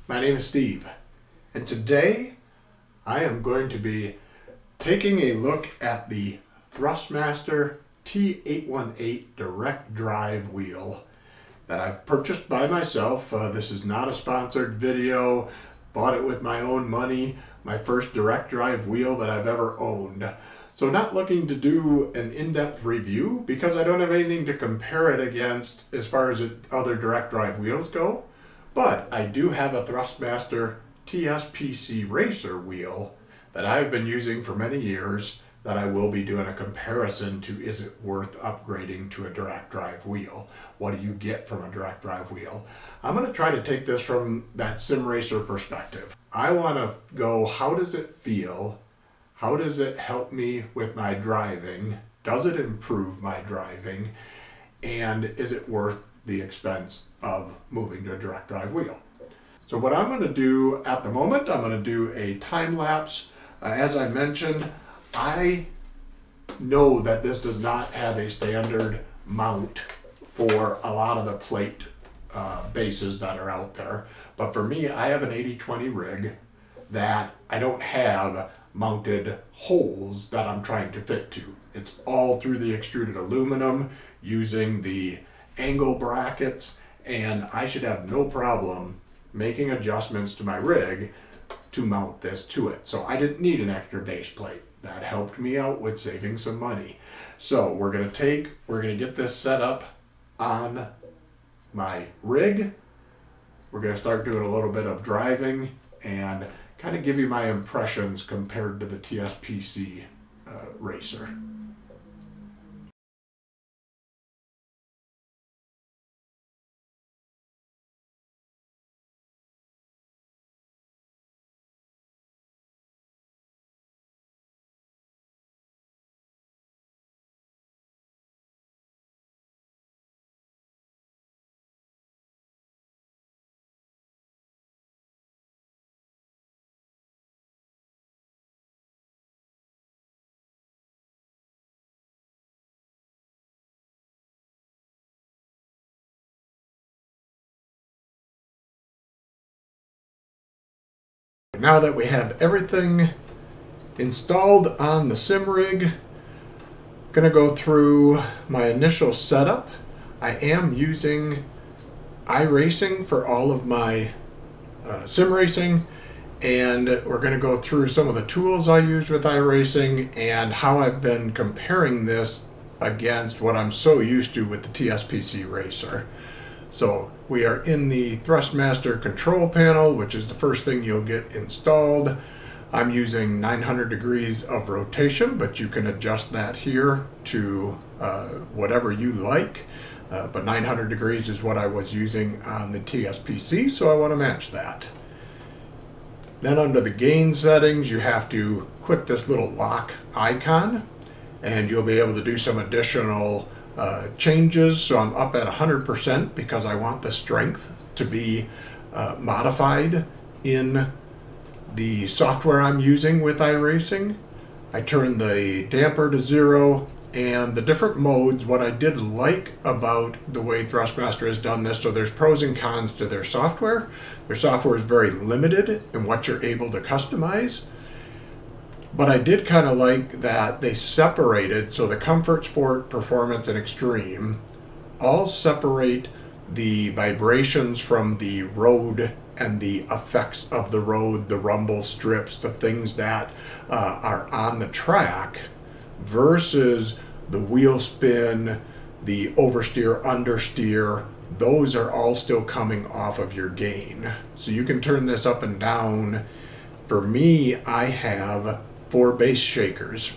My name is Steve, and today I am going to be taking a look at the Thrustmaster T818 Direct Drive wheel that I've purchased by myself. This is not a sponsored video. Bought it with my own money. My first direct drive wheel that I've ever owned. So not looking to do an in-depth review because I don't have anything to compare it against as far as other direct drive wheels go. But I do have a Thrustmaster TS-PC Racer wheel that I've been using for many years that I will be doing a comparison to. Is it worth upgrading to a direct drive wheel? What do you get from a direct drive wheel? I'm going to try to take this from that sim racer perspective. I want to go, how does it feel? How does it help me with my driving? Does it improve my driving? And is it worth the expense of moving to a direct drive wheel? So what I'm going to do at the moment, I'm going to do a time lapse. As I mentioned, I know that this does not have a standard mount for a lot of the plate bases that are out there. But for me, I have an 80/20 rig that I don't have mounted holes that I'm trying to fit to. It's all through the extruded aluminum using the angle brackets, and I should have no problem making adjustments to my rig to mount this to it. So I didn't need an extra base plate. That helped me out with saving some money. So we're gonna get this set up on my rig. We're gonna start doing a little bit of driving and kind of give you my impressions compared to the TS-PC Racer. Now that we have everything installed on the sim rig, I'm gonna go through my initial setup. I am using iRacing for all of my sim racing, and we're gonna go through some of the tools I use with iRacing and how I've been comparing this against what I'm so used to with the TS-PC Racer. So we are in the Thrustmaster control panel, which is the first thing you'll get installed. I'm using 900 degrees of rotation, but you can adjust that here to whatever you like. But 900 degrees is what I was using on the TS-PC, so I want to match that. Then under the gain settings, you have to click this little lock icon, and you'll be able to do some additional changes. So I'm up at 100% because I want the strength to be modified in the software I'm using with iRacing. I turned the damper to 0 and the different modes. What I did like about the way Thrustmaster has done this, so there's pros and cons to their software. Their software is very limited in what you're able to customize. But I did kind of like that they separated, so the Comfort, Sport, Performance, and Extreme all separate the vibrations from the road and the effects of the road, the rumble strips, the things that are on the track versus the wheel spin, the oversteer, understeer. Those are all still coming off of your gain. So you can turn this up and down. For me, I have 4 base shakers.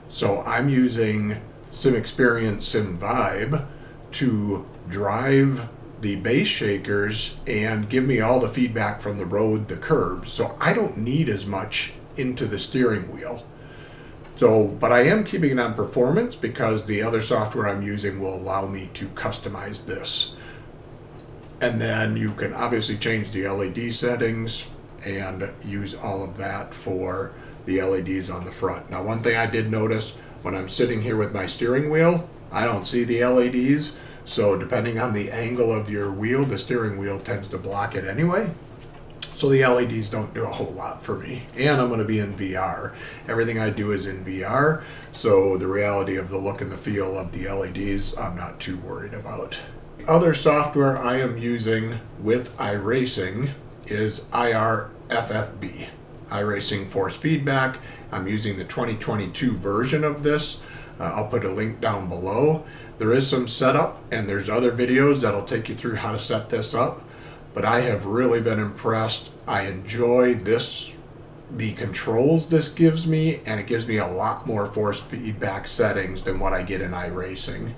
So I'm using Sim Experience, Sim Vibe to drive the base shakers and give me all the feedback from the road, the curbs. So I don't need as much into the steering wheel. So, but I am keeping it on performance because the other software I'm using will allow me to customize this. And then you can obviously change the LED settings and use all of that for the LEDs on the front. Now, one thing I did notice when I'm sitting here with my steering wheel, I don't see the LEDs. So depending on the angle of your wheel, the steering wheel tends to block it anyway. So the LEDs don't do a whole lot for me. And I'm going to be in VR. Everything I do is in VR, so the reality of the look and the feel of the LEDs, I'm not too worried about. Other software I am using with iRacing is irFFB, iRacing Force Feedback. I'm using the 2022 version of this. I'll put a link down below. There is some setup, and there's other videos that'll take you through how to set this up. But I have really been impressed. I enjoy the controls this gives me, and it gives me a lot more force feedback settings than what I get in iRacing.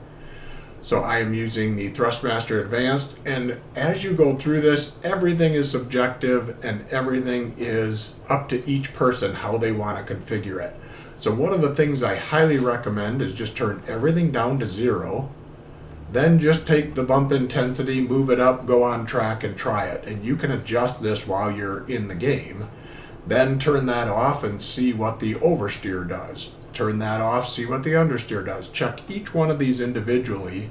So I am using the Thrustmaster Advanced, and as you go through this, everything is subjective and everything is up to each person how they want to configure it. So one of the things I highly recommend is just turn everything down to 0. Then just take the bump intensity, move it up, go on track and try it. And you can adjust this while you're in the game. Then turn that off and see what the oversteer does. Turn that off, see what the understeer does. Check each one of these individually.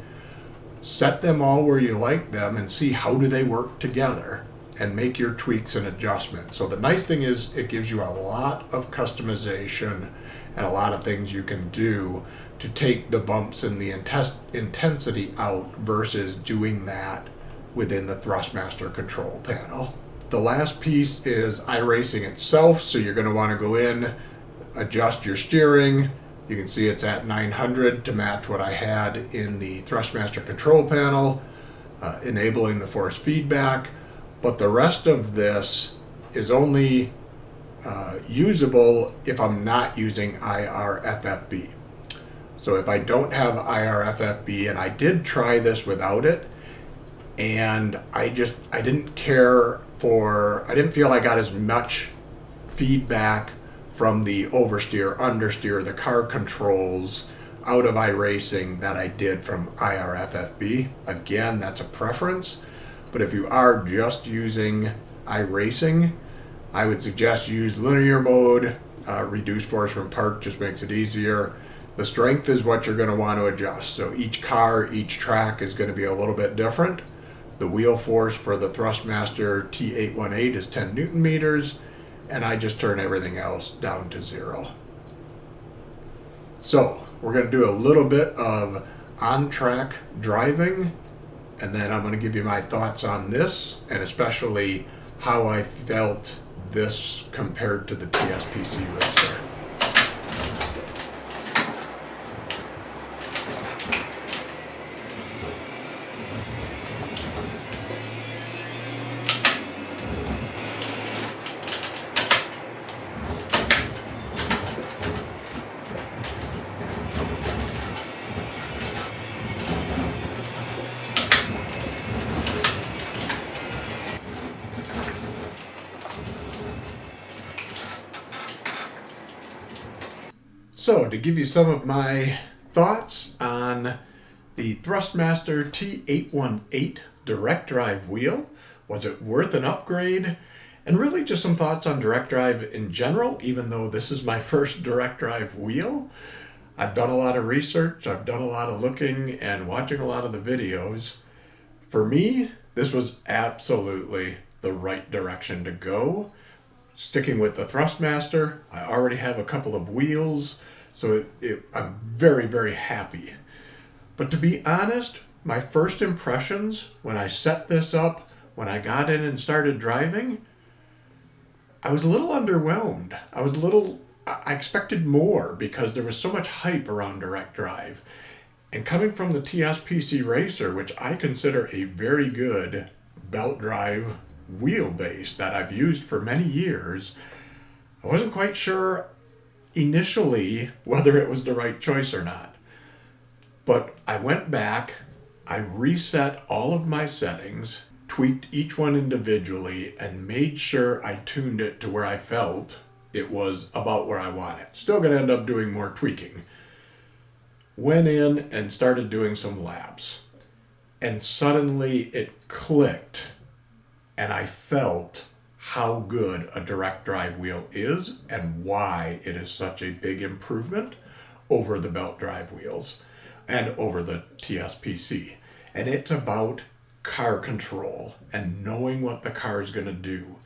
Set them all where you like them and see how do they work together. And make your tweaks and adjustments. So the nice thing is it gives you a lot of customization and a lot of things you can do to take the bumps and the intensity out versus doing that within the Thrustmaster control panel. The last piece is iRacing itself, so you're going to want to go in, adjust your steering. You can see it's at 900 to match what I had in the Thrustmaster control panel, enabling the force feedback, but the rest of this is only usable if I'm not using irFFB. So if I don't have irFFB, and I did try this without it, and I didn't feel I got as much feedback from the oversteer, understeer, the car controls out of iRacing that I did from irFFB. Again, that's a preference, but if you are just using iRacing, I would suggest use linear mode. Reduce force from park just makes it easier. The strength is what you're going to want to adjust. So each car, each track is going to be a little bit different. The wheel force for the Thrustmaster T818 is 10 Newton meters, and I just turn everything else down to 0. So we're going to do a little bit of on-track driving, and then I'm going to give you my thoughts on this, and especially how I felt this compared to the TS-PC Racer. So, to give you some of my thoughts on the Thrustmaster T818 Direct Drive wheel, was it worth an upgrade? And really just some thoughts on Direct Drive in general, even though this is my first Direct Drive wheel. I've done a lot of research, I've done a lot of looking and watching a lot of the videos. For me, this was absolutely the right direction to go. Sticking with the Thrustmaster, I already have a couple of wheels, so I'm very, very happy. But to be honest, my first impressions when I set this up, when I got in and started driving, I was a little underwhelmed. I expected more because there was so much hype around Direct Drive. And coming from the TS-PC Racer, which I consider a very good belt drive wheelbase that I've used for many years, I wasn't quite sure initially whether it was the right choice or not. But I went back, I reset all of my settings, tweaked each one individually, and made sure I tuned it to where I felt it was about where I want it. Still going to end up doing more tweaking. Went in and started doing some laps. And suddenly it clicked. And I felt how good a direct drive wheel is and why it is such a big improvement over the belt drive wheels and over the TS-PC. And it's about car control and knowing what the car is going to do.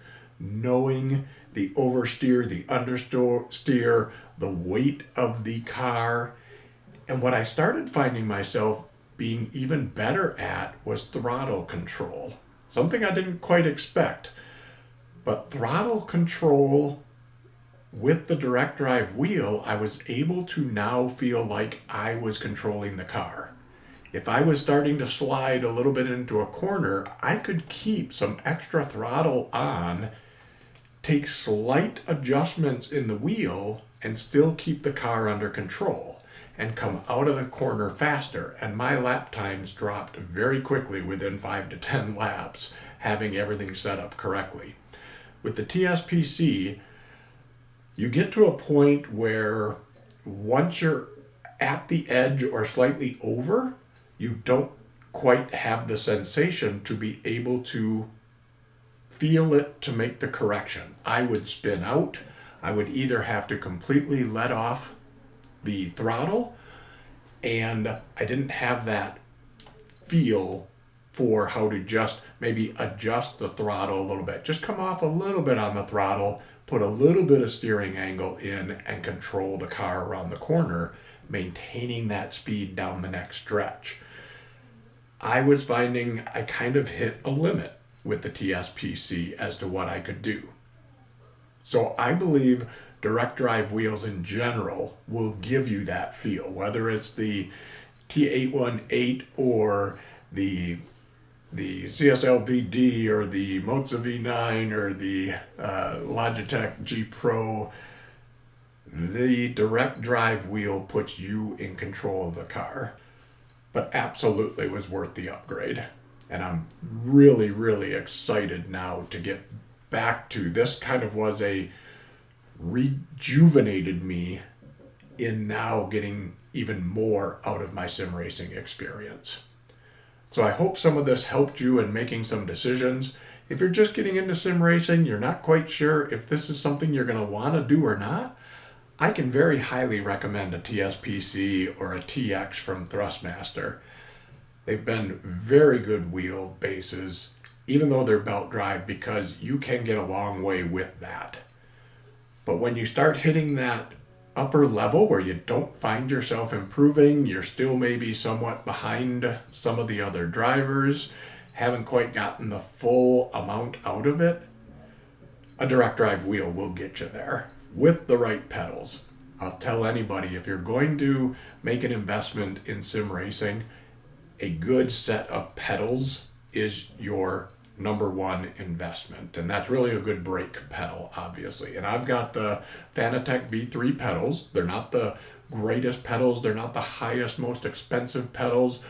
knowing the oversteer, the understeer, the weight of the car. And what I started finding myself being even better at was throttle control. Something I didn't quite expect. But throttle control with the direct drive wheel, I was able to now feel like I was controlling the car. If I was starting to slide a little bit into a corner, I could keep some extra throttle on, take slight adjustments in the wheel, and still keep the car under control and come out of the corner faster. And my lap times dropped very quickly within 5 to 10 laps, having everything set up correctly. With the TS-PC, you get to a point where once you're at the edge or slightly over, you don't quite have the sensation to be able to feel it to make the correction. I would spin out. I would either have to completely let off the throttle, and I didn't have that feel for how to just maybe adjust the throttle a little bit. Just come off a little bit on the throttle, put a little bit of steering angle in, and control the car around the corner, maintaining that speed down the next stretch. I was finding I kind of hit a limit with the TS-PC as to what I could do. So I believe direct drive wheels in general will give you that feel, whether it's the T818 or the CSL-VD or the Moza V9 or the Logitech G Pro. The direct drive wheel puts you in control of the car, but absolutely was worth the upgrade. And I'm really, really excited now to get back to this. Kind of was a rejuvenated me in now getting even more out of my sim racing experience. So I hope some of this helped you in making some decisions. If you're just getting into sim racing, you're not quite sure if this is something you're going to want to do or not, I can very highly recommend a TS-PC or a TX from Thrustmaster. They've been very good wheel bases, even though they're belt drive, because you can get a long way with that. But when you start hitting that upper level where you don't find yourself improving, you're still maybe somewhat behind some of the other drivers, haven't quite gotten the full amount out of it, a direct drive wheel will get you there with the right pedals. I'll tell anybody, if you're going to make an investment in sim racing, a good set of pedals is your number one investment. And that's really a good brake pedal, obviously. And I've got the Fanatec V3 pedals. They're not the greatest pedals. They're not the highest, most expensive pedals.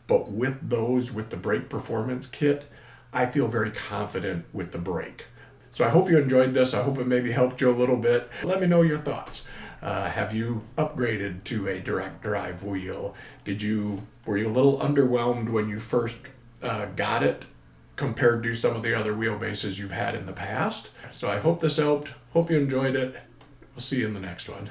But with those, with the brake performance kit, I feel very confident with the brake. So I hope you enjoyed this. I hope it maybe helped you a little bit. Let me know your thoughts. Have you upgraded to a direct drive wheel? Were you a little underwhelmed when you first got it compared to some of the other wheelbases you've had in the past? So I hope this helped. Hope you enjoyed it. We'll see you in the next one.